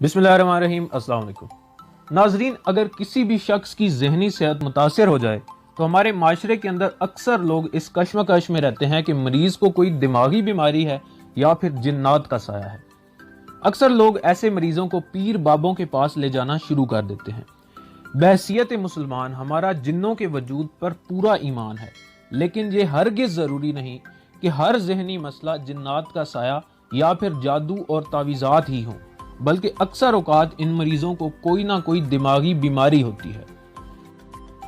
बिस्मिल्लाहिर्रहमानिर्रहीम। अस्सलाम वालेकुम नाजरीन, अगर किसी भी शख्स की जहनी सेहत मुतासर हो जाए तो हमारे माशरे के अंदर अक्सर लोग इस कश्मकश में रहते हैं कि मरीज़ को कोई दिमागी बीमारी है या फिर जिन्नात का साया है। अक्सर लोग ऐसे मरीज़ों को पीर बाबों के पास ले जाना शुरू कर देते हैं। बहसीयत मुसलमान हमारा जिन्नों के वजूद पर पूरा ईमान है, लेकिन ये हरगिज़ ज़रूरी नहीं कि हर जहनी मसला जिन्नात का साया या फिर जादू और तावीज़ात ही हों, बल्कि अक्सर औकात इन मरीजों को कोई ना कोई दिमागी बीमारी होती है।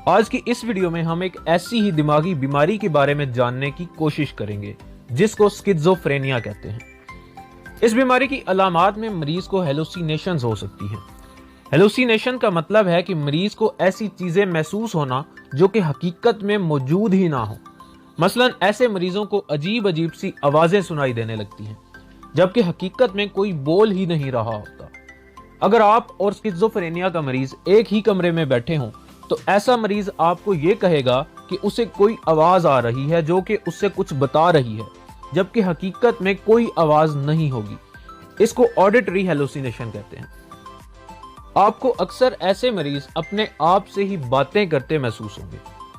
आज की इस वीडियो में हम एक ऐसी ही दिमागी बीमारी के बारे में जानने की कोशिश करेंगे जिसको स्किज़ोफ्रेनिया कहते हैं। इस बीमारी की अलामात में मरीज को हेलुसिनेशंस हो सकती हैं। हेलुसिनेशन का मतलब है कि मरीज को ऐसी चीजें महसूस होना जो कि हकीकत में मौजूद ही ना हो। मसलन ऐसे मरीजों को अजीब अजीब सी आवाजें सुनाई देने लगती हैं जबकि हकीकत में कोई बोल ही नहीं रहा होता। अगर आप और स्किज़ोफ्रेनिया का मरीज एक ही कमरे में बैठे हों तो ऐसा मरीज आपको ये कहेगा कि उसे कोई आवाज आ रही है जो कि उससे कुछ बता रही है, जबकि हकीकत में कोई आवाज नहीं होगी। इसको ऑडिटरी हेलुसिनेशन कहते हैं। आपको अक्सर ऐसे मरीज अपने आप से ही बातें करते महसूस होंगे।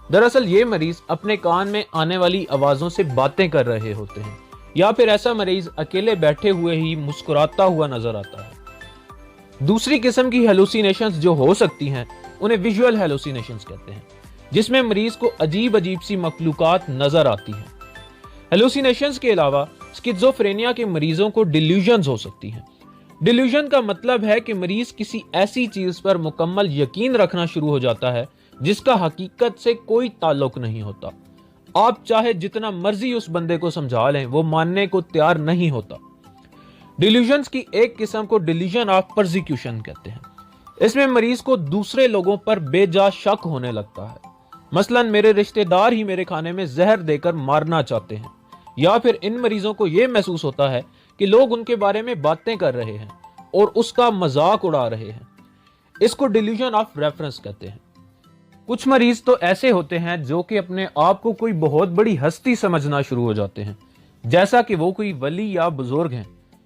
दरअसल ये मरीज अपने कान में आने वाली आवाजों से बातें कर रहे होते हैं, या फिर ऐसा मरीज अकेले बैठे हुए ही मुस्कुराता हुआ नजर आता है। दूसरी किस्म की हेलुसिनेशंस जो हो सकती हैं उन्हें विजुअल हेलुसिनेशंस कहते हैं, जिसमें मरीज को अजीब अजीब सी मखलूकात नजर आती हैं। हेलुसिनेशंस के अलावा स्किज़ोफ्रेनिया के मरीजों को डिल्यूजन्स हो सकती हैं। डिल्यूजन का मतलब है कि मरीज किसी ऐसी चीज पर मुकम्मल यकीन रखना शुरू हो जाता है जिसका हकीकत से कोई ताल्लुक नहीं होता। आप चाहे जितना मर्जी उस बंदे को समझा लें, वो मानने को तैयार नहीं होता। डिल्यूजन्स की एक किस्म को डिल्यूजन ऑफ परसिक्यूशन कहते हैं। इसमें मरीज को दूसरे लोगों पर बेजा शक होने लगता है। मसलन मेरे रिश्तेदार ही मेरे खाने में जहर देकर मारना चाहते हैं, या फिर इन मरीजों को यह महसूस होता है कि लोग उनके बारे में बातें कर रहे हैं और उसका मजाक उड़ा रहे हैं। इसको डिल्यूजन ऑफ रेफरेंस कहते हैं। कुछ मरीज तो ऐसे होते हैं जो कि अपने आप को कोई बहुत बड़ी हस्ती समझना शुरू हो जाते हैं, जैसा कि वो कोई वली या बुजुर्ग हैं।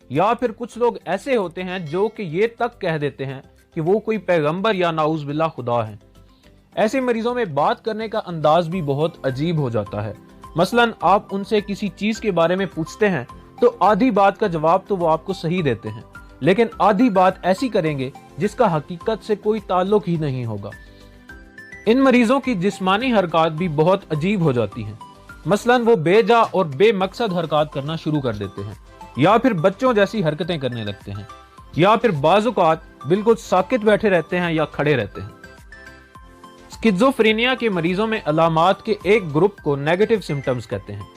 या फिर कुछ लोग ऐसे होते हैं जो कि ये तक कह देते हैं कि वो कोई पैगंबर या नाउज बिल्ला खुदा है। ऐसे मरीजों में बात करने का अंदाज भी बहुत अजीब हो जाता है। मसलन आप उनसे किसी चीज के बारे में पूछते हैं तो आधी बात का जवाब तो वो आपको सही देते हैं, लेकिन आधी बात ऐसी करेंगे जिसका हकीकत से कोई ताल्लुक ही नहीं होगा। इन मरीजों की जिस्मानी हरकत भी बहुत अजीब हो जाती हैं। मसलन वो बेजा और बेमकसद हरकत करना शुरू कर देते हैं, या फिर बच्चों जैसी हरकतें करने लगते हैं, या फिर बाज़-औक़ात बिल्कुल साकित बैठे रहते हैं या खड़े रहते हैं। स्किज़ोफ्रेनिया के मरीजों में अलामात के एक ग्रुप को नेगेटिव सिम्टम्स कहते हैं।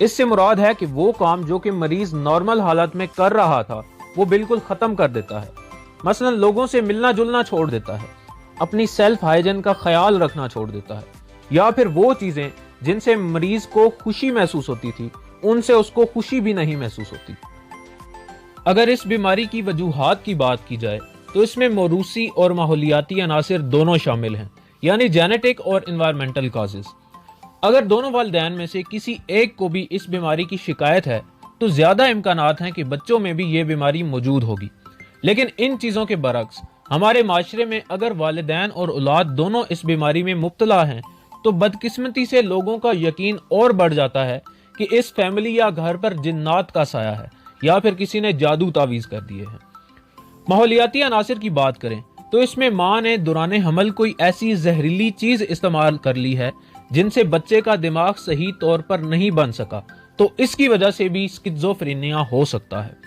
इससे मुराद है कि वो काम जो कि मरीज नॉर्मल हालत में कर रहा था वो बिल्कुल खत्म कर देता है। मसलन लोगों से मिलना जुलना छोड़ देता है, अपनी सेल्फ हाइजीन का ख्याल रखना छोड़ देता है, या फिर वो चीजें जिनसे मरीज को खुशी महसूस होती थी उनसे उसको खुशी भी नहीं महसूस होती। अगर इस बीमारी की वजूहात की बात की जाए तो इसमें मौरूसी और माहौलियाती अनासिर दोनों शामिल हैं, यानी जेनेटिक और इन्वायरमेंटल काजेस। अगर दोनों वालिदैन में से किसी एक को भी इस बीमारी की शिकायत है तो ज्यादा इम्कानात हैं कि बच्चों में भी ये बीमारी मौजूद होगी। लेकिन इन चीजों के बरक्स हमारे माशरे में अगर वालिदैन और औलाद दोनों इस बीमारी में मुब्तला हैं तो बदकिस्मती से लोगों का यकीन और बढ़ जाता है कि इस फैमिली या घर पर जिन्नात का साया है या फिर किसी ने जादू तावीज कर दिए हैं। माहौलियाती अनासिर की बात करें तो इसमें माँ ने दौरान हमल कोई ऐसी जहरीली चीज इस्तेमाल कर ली है जिनसे बच्चे का दिमाग सही तौर पर नहीं बन सका, तो इसकी वजह से भी स्किज़ोफ्रेनिया हो सकता है।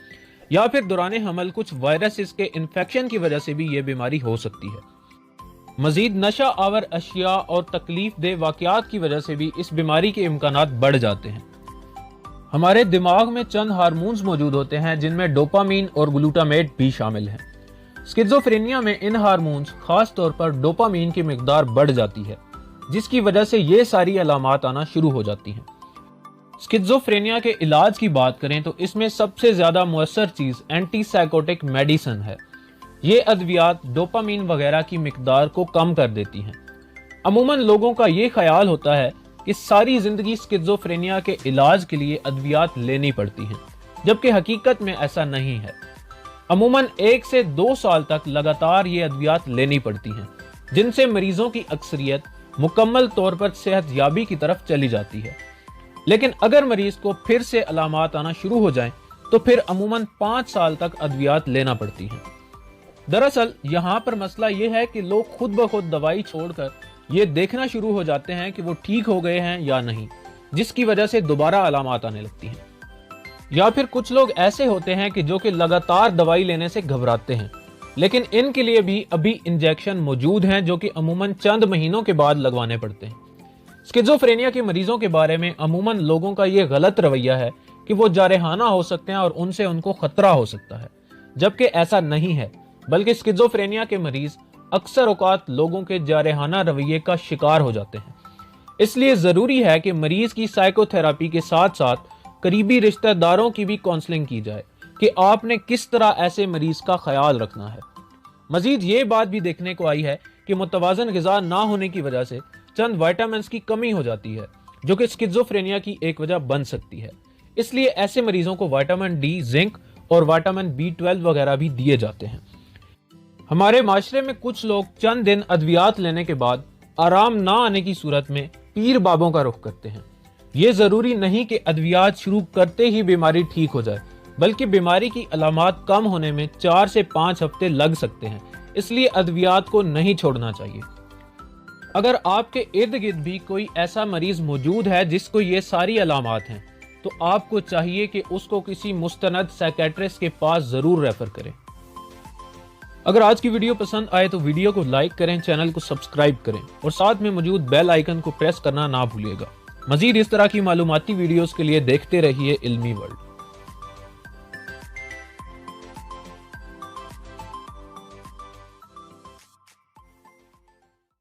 या फिर दौरान हमल कुछ वायरसेस के इन्फेक्शन की वजह से भी ये बीमारी हो सकती है। मजीद नशा आवर अशिया और तकलीफ दे वाकयात की वजह से भी इस बीमारी के इम्कानात बढ़ जाते हैं। हमारे दिमाग में चंद हार्मोन्स मौजूद होते हैं जिनमें डोपामीन और ग्लूटामेट भी शामिल हैं। स्किज़ोफ्रेनिया में इन हार्मोन्स खास तौर पर डोपामीन की मिकदार बढ़ जाती है, जिसकी वजह से ये सारी अलामात आना शुरू हो जाती हैं। स्किज़ोफ्रेनिया के इलाज की बात करें तो इसमें सबसे ज्यादा मुअस्सर चीज एंटीसाइकोटिक मेडिसिन है। ये अद्वियात डोपामीन वगैरह की मिकदार को कम कर देती हैं। अमूमन लोगों का ये ख्याल होता है कि सारी जिंदगी स्किज़ोफ्रेनिया के इलाज के लिए अद्वियात लेनी पड़ती हैं, जबकि हकीकत में ऐसा नहीं है। अमूमन 1 से 2 साल तक लगातार ये अद्वियात लेनी पड़ती हैं, जिनसे मरीजों की अक्सरियत मुकम्मल तौर पर सेहतयाबी की तरफ चली जाती है। लेकिन अगर मरीज को फिर से अलामात आना शुरू हो जाएं, तो फिर अमूमन 5 साल तक अद्वियात लेना पड़ती हैं। दरअसल यहाँ पर मसला यह है कि लोग खुद ब खुद दवाई छोड़कर ये देखना शुरू हो जाते हैं कि वो ठीक हो गए हैं या नहीं, जिसकी वजह से दोबारा अलामात आने लगती हैं। या फिर कुछ लोग ऐसे होते हैं कि जो कि लगातार दवाई लेने से घबराते हैं, लेकिन इनके लिए भी अभी इंजेक्शन मौजूद हैं जो कि अमूमन चंद महीनों के बाद लगवाने पड़ते हैं। स्किज़ोफ्रेनिया के मरीजों के बारे में अमूमन लोगों का ये गलत रवैया है कि वो जारहाना हो सकते हैं और उनसे उनको खतरा हो सकता है, जबकि ऐसा नहीं है, बल्कि स्किज़ोफ्रेनिया के मरीज अक्सर औकात लोगों के जारहाना रवैये का शिकार हो जाते हैं। इसलिए जरूरी है कि मरीज की साइकोथेरापी के साथ साथ करीबी रिश्तेदारों की भी काउंसलिंग की जाए कि आपने किस तरह ऐसे मरीज का ख्याल रखना है। मजीद ये बात भी देखने को आई है कि मुतवाज़न ग़िज़ा ना होने की वजह से चंद विटामिन्स की कमी हो जाती है, जो कि स्किज़ोफ्रेनिया की एक वजह बन सकती है। इसलिए ऐसे मरीजों को विटामिन डी, जिंक और विटामिन B12 वगैरह भी दिए जाते हैं। हमारे माशरे में कुछ लोग चंद दिन अद्वियात लेने के बाद आराम ना आने की सूरत में पीर बाबों का रुख करते हैं। ये जरूरी नहीं कि अद्वियात शुरू करते ही बीमारी ठीक हो जाए, बल्कि बीमारी की अलामात कम होने में 4 से 5 हफ्ते लग सकते हैं। इसलिए अद्वियात को नहीं छोड़ना चाहिए। अगर आपके इर्द गिर्द भी कोई ऐसा मरीज मौजूद है जिसको ये सारी अलामात हैं, तो आपको चाहिए कि उसको किसी मुस्तनद साइकेट्रिस्ट के पास जरूर रेफर करें। अगर आज की वीडियो पसंद आए तो वीडियो को लाइक करें, चैनल को सब्सक्राइब करें और साथ में मौजूद बेल आइकन को प्रेस करना ना भूलिएगा। मजीद इस तरह की मालूमाती वीडियोस के लिए देखते रहिए इल्मी वर्ल्ड।